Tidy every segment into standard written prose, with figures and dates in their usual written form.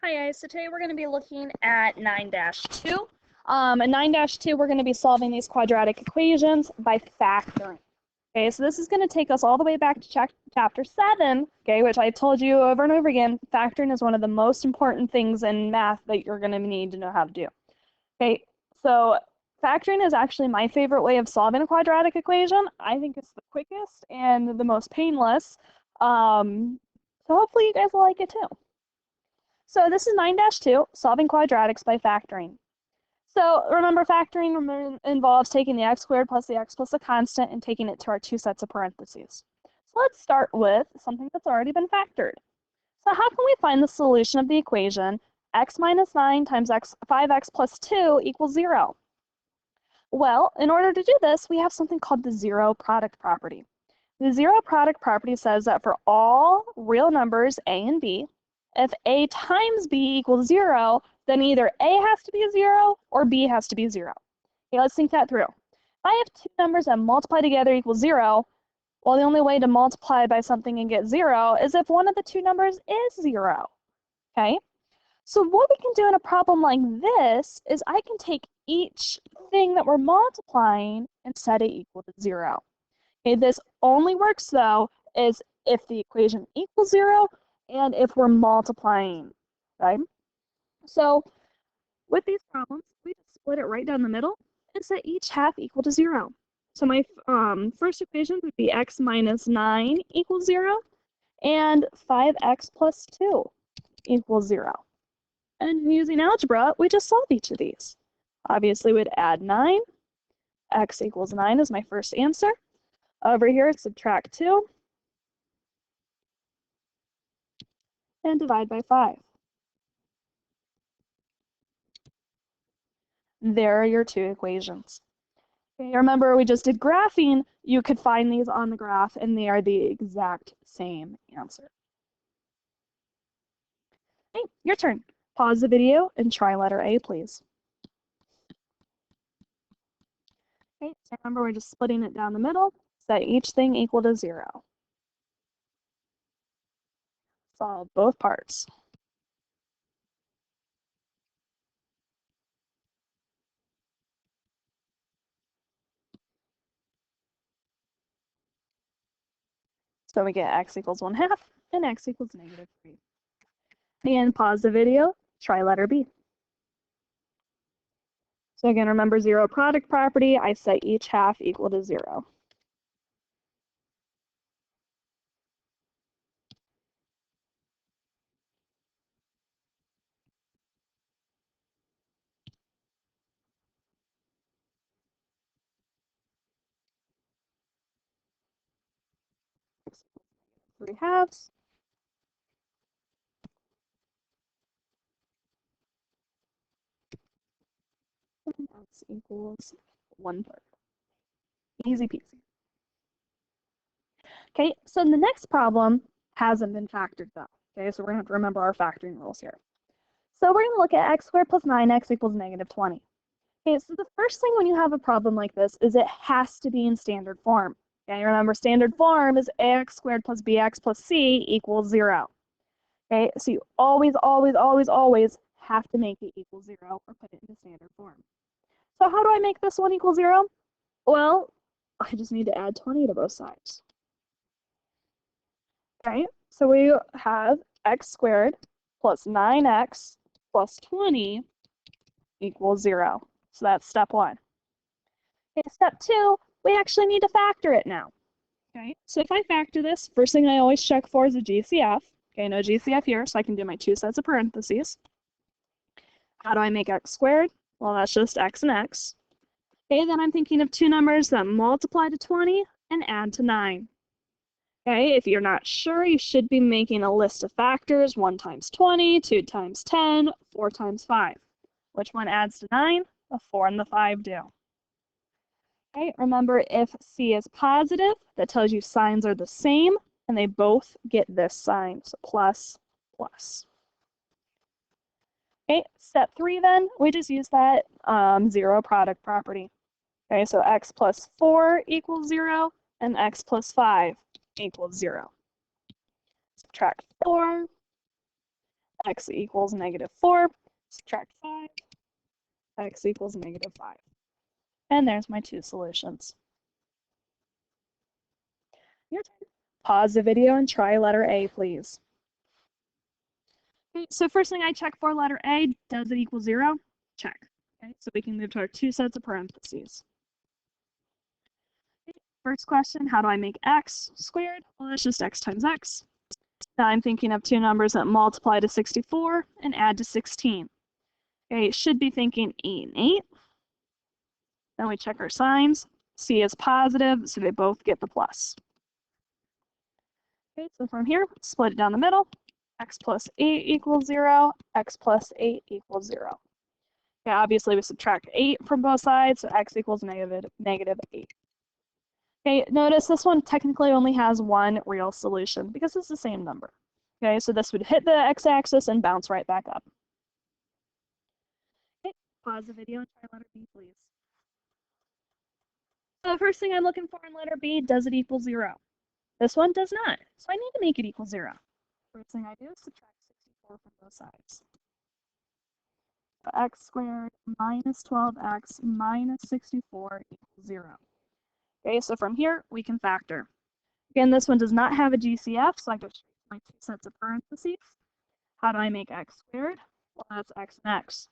Hi guys, so today we're going to be looking at 9-2. In 9-2, we're going to be solving these quadratic equations by factoring. Okay, so this is going to take us all the way back to chapter 7, okay, which I've told you over and over again, factoring is one of the most important things in math that you're going to need to know how to do. Okay, so factoring is actually my favorite way of solving a quadratic equation. I think it's the quickest and the most painless. So hopefully you guys will like it too. So this is 9-2, solving quadratics by factoring. So remember, factoring involves taking the x squared plus the x plus a constant and taking it to our two sets of parentheses. So let's start with something that's already been factored. So how can we find the solution of the equation x minus 9 times 5x plus 2 equals 0? Well, in order to do this, we have something called the zero product property. The zero product property says that for all real numbers a and b, if a times b equals 0, then either a has to be 0 or b has to be 0. Okay, let's think that through. If I have two numbers that multiply together equals 0, well, the only way to multiply by something and get 0 is if one of the two numbers is 0. Okay? So what we can do in a problem like this is I can take each thing that we're multiplying and set it equal to 0. Okay, this only works, though, is if the equation equals 0 and if we're multiplying, right? So with these problems, we just split it right down the middle and set each half equal to 0. So my first equation would be x minus 9 equals 0 and 5x plus 2 equals 0. And using algebra, we just solve each of these. Obviously, we'd add 9. X equals 9 is my first answer. Over here, subtract 2. And divide by 5. There are your two equations. Okay, remember, we just did graphing. You could find these on the graph, and they are the exact same answer. Okay, your turn. Pause the video and try letter A, please. Okay, so remember, we're just splitting it down the middle. Set each thing equal to 0. Solve both parts. So we get x equals 1/2 and x equals -3. Again, pause the video, try letter B. So again, remember zero product property, I set each half equal to 0. X equals -3/2. And x equals 1/3. Easy peasy. Okay, so the next problem hasn't been factored though. Okay, so we're gonna have to remember our factoring rules here. So we're gonna look at x squared plus 9x equals -20. Okay, so the first thing when you have a problem like this is it has to be in standard form. Okay, remember standard form is ax squared plus bx plus c equals 0. Okay, so you always have to make it equal 0 or put it into standard form. So how do I make this one equal 0? Well, I just need to add 20 to both sides. Okay, so we have x squared plus 9x plus 20 equals 0. So that's step 1. Okay, step 2, we actually need to factor it now. Okay, so if I factor this, first thing I always check for is a GCF. Okay, no GCF here, so I can do my two sets of parentheses. How do I make x squared? Well, that's just x and x. Okay, then I'm thinking of two numbers that multiply to 20 and add to 9. Okay, if you're not sure, you should be making a list of factors: 1 times 20, 2 times 10, 4 times 5. Which one adds to 9? The 4 and the 5 do. Okay, remember, if C is positive, that tells you signs are the same, and they both get this sign, so plus, plus. Okay, step 3 then, we just use that zero product property. Okay, so x plus 4 equals 0, and x plus 5 equals 0. Subtract 4, x equals -4, subtract 5, x equals -5. And there's my two solutions. Your turn. Pause the video and try letter A, please. Okay, so first thing I check for letter A, does it equal 0? Check. Okay, so we can move to our two sets of parentheses. Okay, first question, how do I make x squared? Well, that's just x times x. Now I'm thinking of two numbers that multiply to 64 and add to 16. Okay, should be thinking 8 and 8. Then we check our signs. C is positive, so they both get the plus. Okay, so from here, split it down the middle. X plus 8 equals 0, x plus 8 equals 0. Okay, obviously we subtract 8 from both sides, so x equals -8. Okay, notice this one technically only has one real solution because it's the same number. Okay, so this would hit the x-axis and bounce right back up. Okay, pause the video and try letter B, please. So the first thing I'm looking for in letter B, does it equal 0? This one does not, so I need to make it equal 0. First thing I do is subtract 64 from both sides. So x squared minus 12x minus 64 equals 0. Okay, so from here, we can factor. Again, this one does not have a GCF, so I go straight to my two sets of parentheses. How do I make x squared? Well, that's x and x.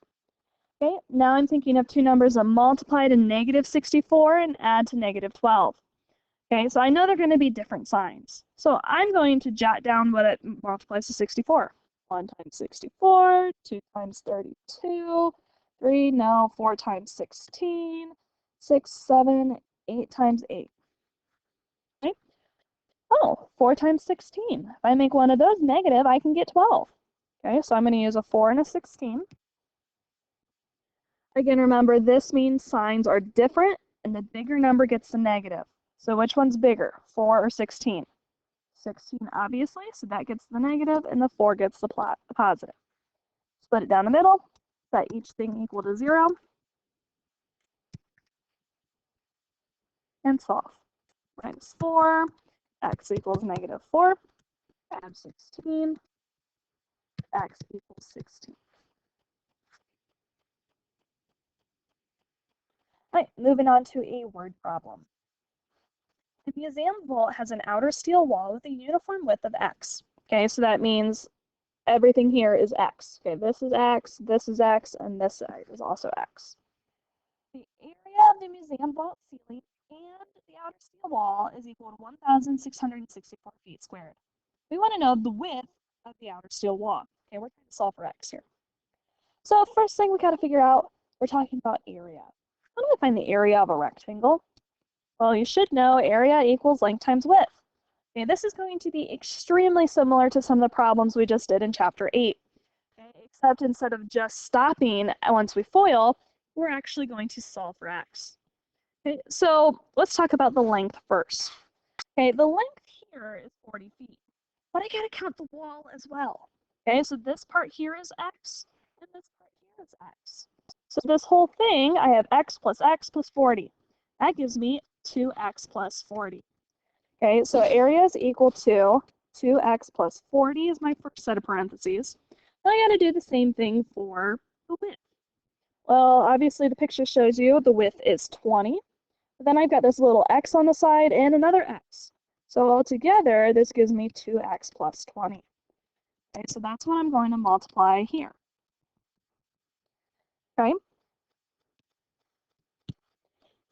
Okay, now I'm thinking of two numbers that multiply to -64 and add to -12. Okay, so I know they're going to be different signs. So I'm going to jot down what it multiplies to 64. 1 times 64, 2 times 32, 3, no, 4 times 16, 6, 7, 8 times 8. Okay. Oh, 4 times 16. If I make one of those negative, I can get 12. Okay, so I'm going to use a 4 and a 16. Again, remember, this means signs are different, and the bigger number gets the negative. So which one's bigger, 4 or 16? 16, obviously, so that gets the negative, and the 4 gets the positive. Split it down the middle, set each thing equal to 0, and solve. Minus 4, x equals -4, add 16, x equals 16. All right, moving on to a word problem. The museum vault has an outer steel wall with a uniform width of x. Okay, so that means everything here is x. Okay, this is x, and this side is also x. The area of the museum vault ceiling and the outer steel wall is equal to 1,664 feet squared. We want to know the width of the outer steel wall. Okay, we're trying to solve for x here. So first thing we got to figure out, we're talking about area. How do I find the area of a rectangle? Well, you should know area equals length times width. Okay, this is going to be extremely similar to some of the problems we just did in chapter 8. Okay, except instead of just stopping once we FOIL, we're actually going to solve for x. Okay, so let's talk about the length first. Okay, the length here is 40 feet, but I gotta count the wall as well. Okay, so this part here is x, and this part here is x. So this whole thing, I have x plus 40. That gives me 2x plus 40. Okay, so area is equal to 2x plus 40 is my first set of parentheses. Now I gotta do the same thing for the width. Well, obviously the picture shows you the width is 20. But then I've got this little x on the side and another x. So altogether, this gives me 2x plus 20. Okay, so that's what I'm going to multiply here. Okay.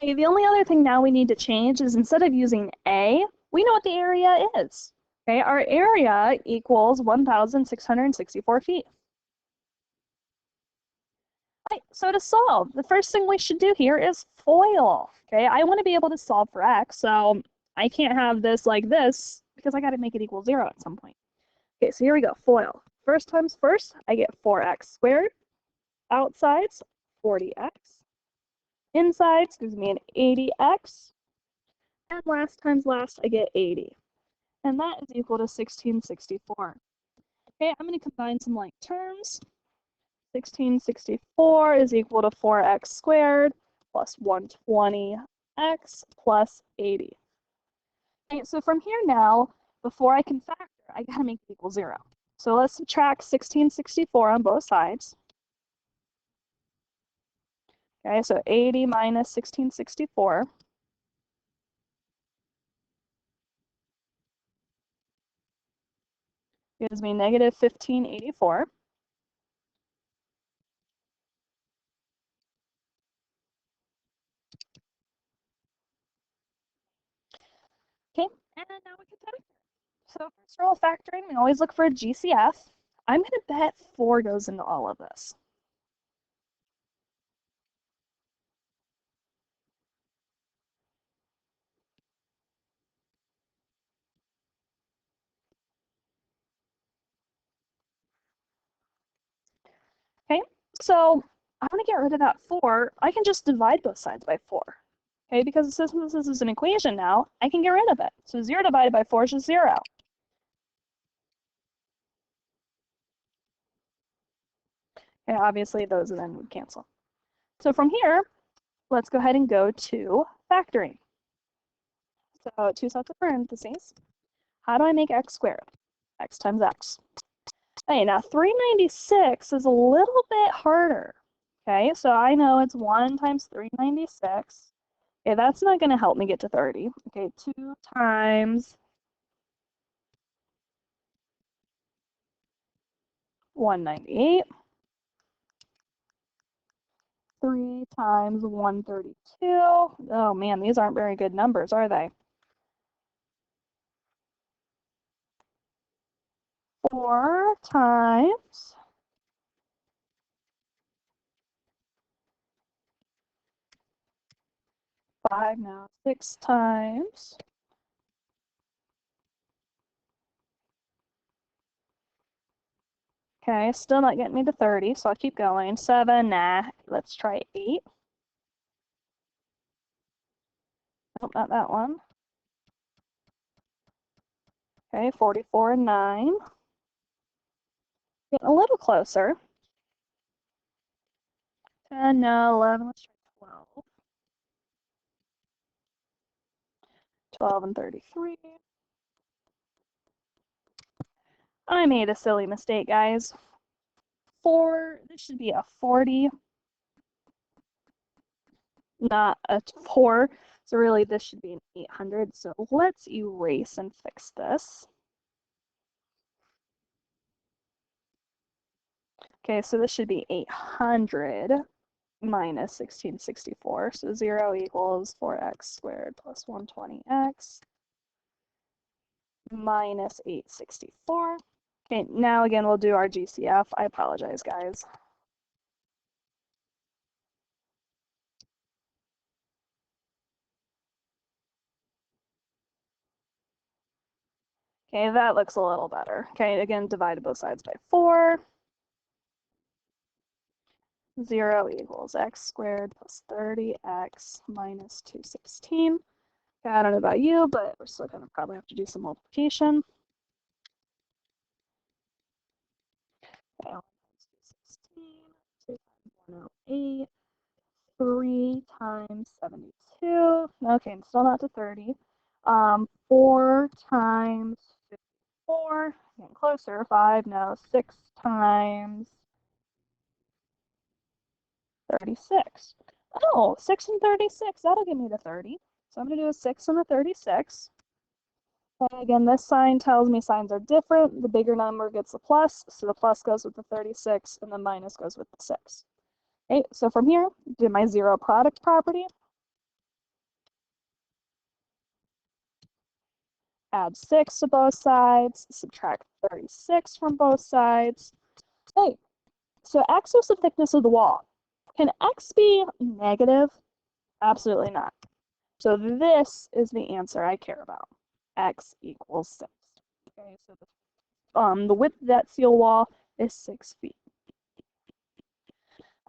Okay, the only other thing now we need to change is instead of using A, we know what the area is. Okay, our area equals 1,664 feet. Right, so to solve, the first thing we should do here is FOIL. Okay, I want to be able to solve for x, so I can't have this like this because I got to make it equal 0 at some point. Okay, so here we go, FOIL. First times first, I get 4x squared. Outsides, 40x. Insides gives me an 80x. And last times last, I get 80. And that is equal to 1664. Okay, I'm going to combine some like terms. 1664 is equal to 4x squared plus 120x plus 80. Okay, so from here now, before I can factor, I gotta make it equal 0. So let's subtract 1664 on both sides. Okay, so 80 minus 1664 gives me negative 1584. Okay, and now we can factor. So first rule of factoring, we always look for a GCF. I'm going to bet 4 goes into all of this. Okay, so I want to get rid of that 4. I can just divide both sides by 4. Okay, because since this is an equation now, I can get rid of it. So 0 divided by 4 is just 0. Okay, obviously those then would cancel. So from here, let's go ahead and go to factoring. So 2 sets of parentheses. How do I make x squared? X times x. Okay, now 396 is a little bit harder. Okay, so I know it's 1 times 396. Okay, that's not going to help me get to 30. Okay, 2 times 198. 3 times 132. Oh man, these aren't very good numbers, are they? 4 times 5 now. 6 times. Okay, still not getting me to 30, so I'll keep going. 7, nah. Let's try 8. Nope, not that one. Okay, 44 and 9. Getting a little closer. 10, no, 11, let's try 12. 12 and 33. I made a silly mistake, guys. 4, this should be a 40, not a 4. So really this should be an 800. So let's erase and fix this. Okay, so this should be 800 minus 1664. So 0 equals 4x squared plus 120x minus 864. Okay, now again, we'll do our GCF. I apologize, guys. Okay, that looks a little better. Okay, again, divided both sides by 4. 0 equals x squared plus 30x minus 216. Okay, I don't know about you, but we're still going to probably have to do some multiplication. Okay, 1 times 216, 2 times 108, 3 times 72. Okay, I'm still not to 30. 4 times 54. Getting closer. 5, no. 6 times 36. Oh, 6 and 36. That'll give me the 30. So I'm going to do a 6 and a 36. And again, this sign tells me signs are different. The bigger number gets the plus, so the plus goes with the 36, and the minus goes with the 6. Okay, so from here, do my zero product property. Add 6 to both sides, subtract 36 from both sides. Okay, so x is the thickness of the wall. Can x be negative? Absolutely not. So this is the answer I care about. X equals 6. Okay, so the width of that seal wall is 6 feet.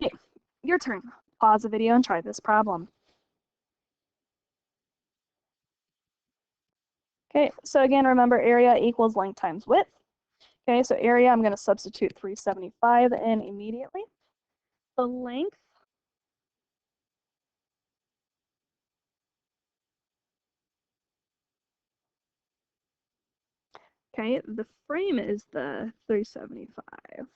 Okay, your turn. Pause the video and try this problem. Okay, so again, remember area equals length times width. Okay, so area, I'm going to substitute 375 in immediately. The length, okay, the frame is the 375.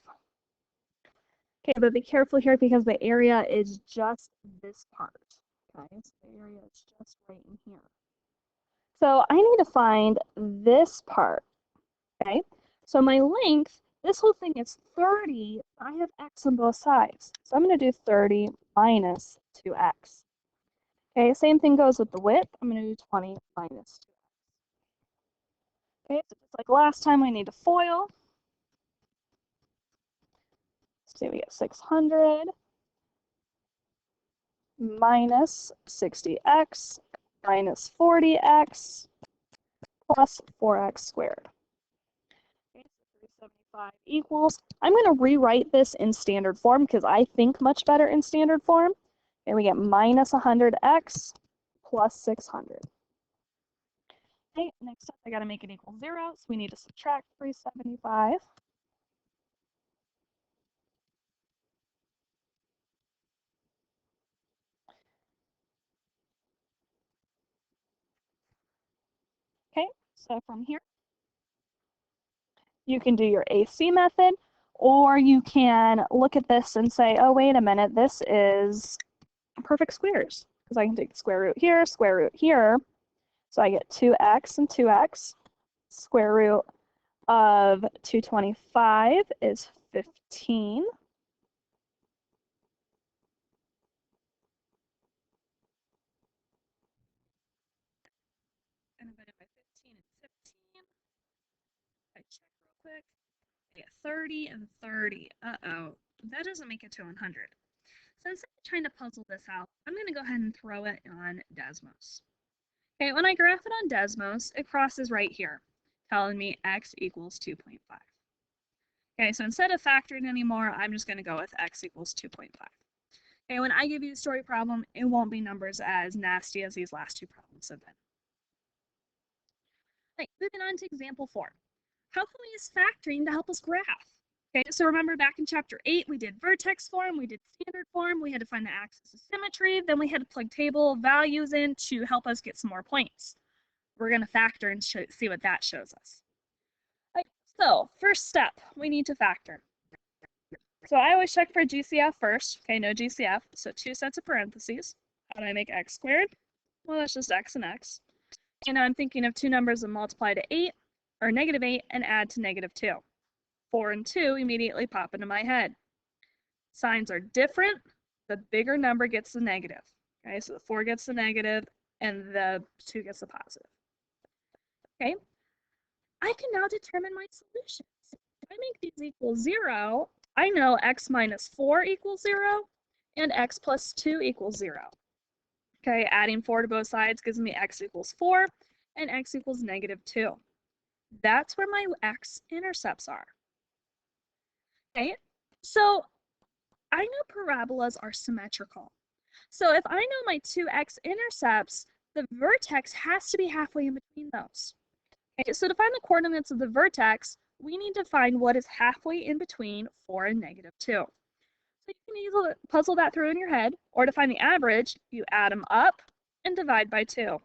Okay, but be careful here because the area is just this part. Okay, so the area is just right in here. So I need to find this part. Okay, so my length, this whole thing is 30. I have x on both sides. So I'm going to do 30 minus 2x. Okay, same thing goes with the width. I'm going to do 20 minus 2x. Okay, so just like last time, we need to FOIL. So we get 600 minus 60x minus 40x plus 4x squared. Okay, so 375 equals, I'm going to rewrite this in standard form because I think much better in standard form. And we get minus 100x plus 600. Okay, next up, I got to make it equal 0, so we need to subtract 375. Okay, so from here, you can do your AC method, or you can look at this and say, oh, wait a minute, this is perfect squares, because I can take the square root here, square root here, so I get 2x and 2x. Square root of 225 is 15. And divided by 15 is 15. I check real quick. I get 30 and 30. Uh-oh, that doesn't make it to 100. So instead of trying to puzzle this out, I'm going to go ahead and throw it on Desmos. Okay, when I graph it on Desmos, it crosses right here, telling me x equals 2.5. Okay, so instead of factoring anymore, I'm just going to go with x equals 2.5. Okay, when I give you a story problem, it won't be numbers as nasty as these last two problems have been. Okay, moving on to example 4. How can we use factoring to help us graph? Okay, so remember back in chapter 8, we did vertex form, we did standard form, we had to find the axis of symmetry, then we had to plug table values in to help us get some more points. We're going to factor and see what that shows us. Right, so first step, we need to factor. So I always check for GCF first. Okay, no GCF, so 2 sets of parentheses. How do I make x squared? Well, that's just x and x. And now I'm thinking of two numbers that multiply to 8, or -8, and add to -2. 4 and 2 immediately pop into my head. Signs are different. The bigger number gets the negative. Okay, so the 4 gets the negative, and the 2 gets the positive. Okay, I can now determine my solutions. If I make these equal 0, I know x minus 4 equals 0, and x plus 2 equals 0. Okay, adding 4 to both sides gives me x equals 4, and x equals -2. That's where my x-intercepts are. Okay, so I know parabolas are symmetrical. So if I know my two x-intercepts, the vertex has to be halfway in between those. Okay, so to find the coordinates of the vertex, we need to find what is halfway in between 4 and -2. So you can easily puzzle that through in your head, or to find the average, you add them up and divide by 2.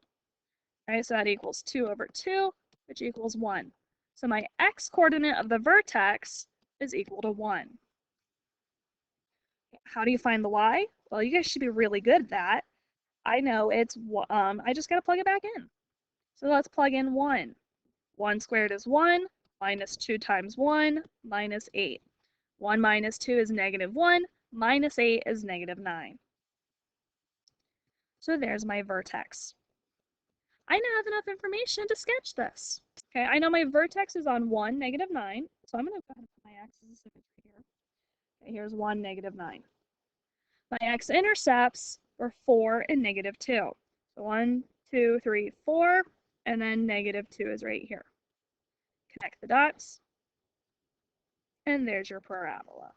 Okay, so that equals 2 over 2, which equals 1. So my x-coordinate of the vertex is equal to 1. How do you find the y? Well, you guys should be really good at that. I know it's, I just got to plug it back in. So let's plug in 1. 1 squared is 1, minus 2 times 1, minus 8. 1 minus 2 is -1, minus 8 is -9. So there's my vertex. I now have enough information to sketch this. Okay, I know my vertex is on 1, -9, so I'm going to go ahead and put my axis of symmetry here. Okay, here's 1, -9. My x-intercepts were 4 and -2. So 1, 2, 3, 4, and then -2 is right here. Connect the dots, and there's your parabola.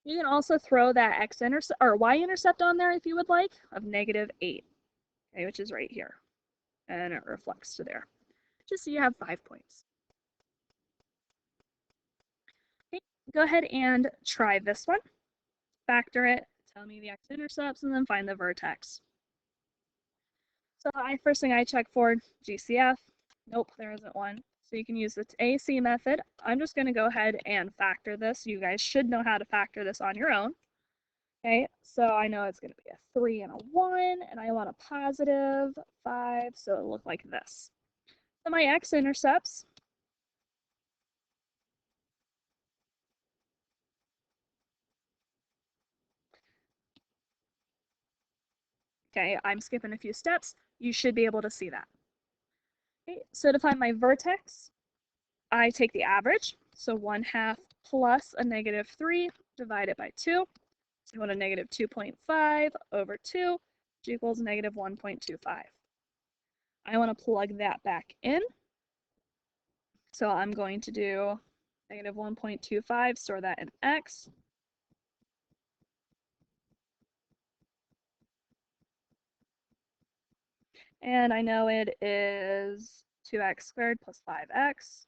You can also throw that x-intercept or y-intercept on there if you would like, of -8, okay, which is right here, and it reflects to there, just so you have 5 points. Okay, go ahead and try this one. Factor it, tell me the x-intercepts, and then find the vertex. So first thing I check for, GCF. Nope, there isn't one. So you can use the AC method. I'm just going to go ahead and factor this. You guys should know how to factor this on your own. Okay, so I know it's going to be a 3 and a 1, and I want a positive 5, so it'll look like this. So my x-intercepts, okay, I'm skipping a few steps. You should be able to see that. Okay, so to find my vertex, I take the average, so 1/2 plus a negative 3 divided by 2. So you want a negative 2.5 over 2, which equals negative 1.25. I want to plug that back in. So I'm going to do negative 1.25, store that in x. And I know it is 2x squared plus 5x.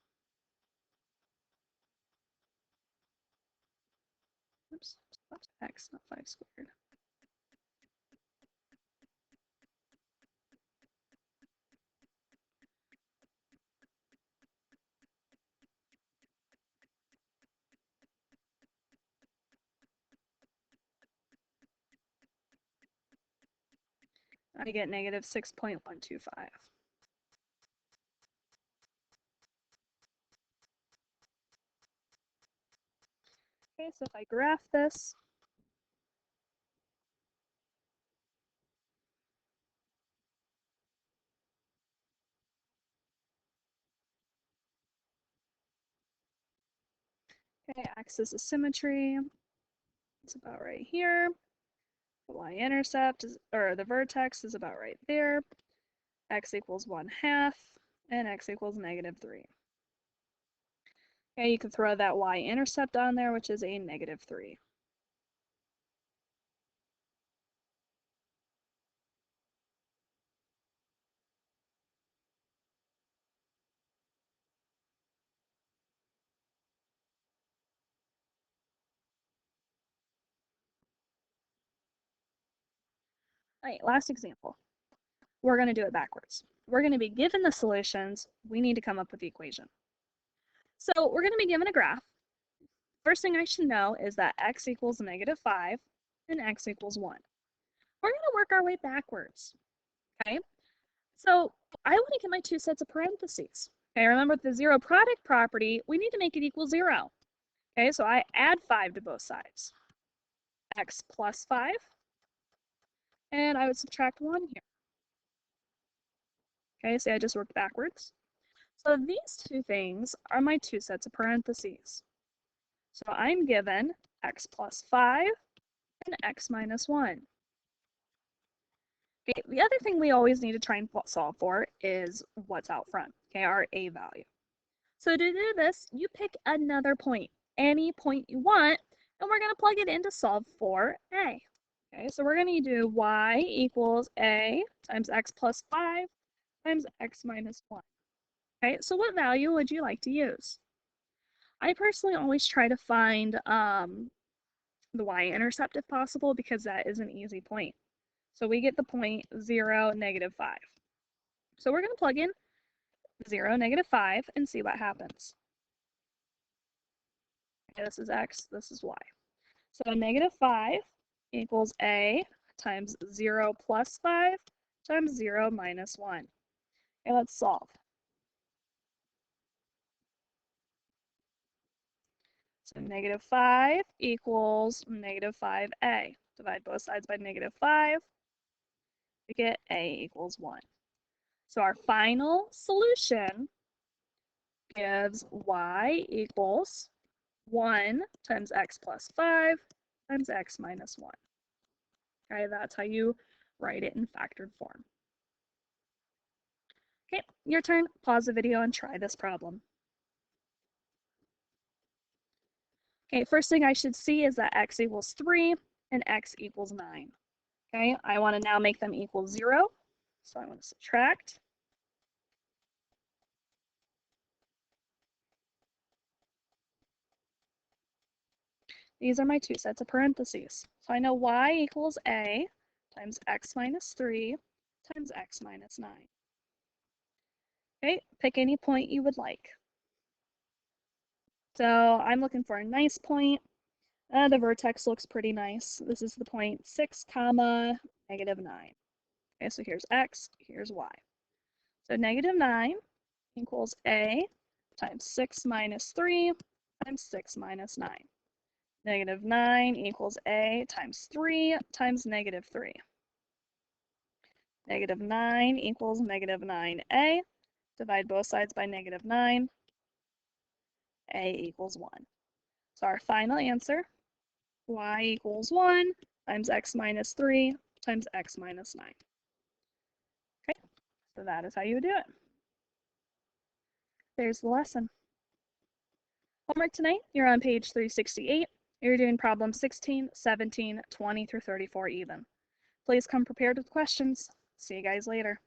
Oops, x, not 5 squared. I get negative 6.125. Okay, so if I graph this, okay, axis of symmetry, it's about right here. The y-intercept is, or the vertex is about right there. X equals 1/2, and x equals negative 3. Okay, you can throw that y-intercept on there, which is a negative 3. All right, last example. We're going to do it backwards. We're going to be given the solutions. We need to come up with the equation. So we're going to be given a graph. First thing I should know is that x equals negative 5 and x equals 1. We're going to work our way backwards. Okay, so I want to get my two sets of parentheses. Okay, remember with the zero product property, we need to make it equal 0. Okay, so I add 5 to both sides. X plus 5, and I would subtract 1 here. Okay, so I just worked backwards. So these two things are my two sets of parentheses. So I'm given x plus 5 and x minus 1. Okay, the other thing we always need to try and solve for is what's out front, okay, our a value. So to do this, you pick another point, any point you want, and we're going to plug it in to solve for a. Okay, so we're going to do y equals a times x plus 5 times x minus 1. Okay, so what value would you like to use? I personally always try to find the y-intercept if possible because that is an easy point. So we get the point 0, negative 5. So we're going to plug in 0, negative 5 and see what happens. Okay, this is x, this is y. So negative 5 equals a times 0 plus 5 times 0 minus 1. Okay, let's solve. So negative 5 equals negative 5a. Divide both sides by negative 5 to get a equals 1. So our final solution gives y equals 1 times x plus 5 times x minus 1. Okay, that's how you write it in factored form. Okay, your turn. Pause the video and try this problem. Okay, first thing I should see is that x equals 3 and x equals 9. Okay, I want to now make them equal 0. So I want to subtract. These are my two sets of parentheses. So I know y equals a times x minus 3 times x minus 9. Okay, pick any point you would like. So I'm looking for a nice point. The vertex looks pretty nice. This is the point 6, comma, -9. Okay, so here's x, here's y. So -9 equals a times 6 minus 3 times 6 minus 9. -9 equals a times 3 times -3. -9 equals -9a. Divide both sides by -9. A equals 1. So our final answer, y equals 1 times x minus 3 times x minus 9. Okay, so that is how you would do it. There's the lesson. Homework tonight, you're on page 368. You're doing problem 16, 17, 20 through 34 even. Please come prepared with questions. See you guys later.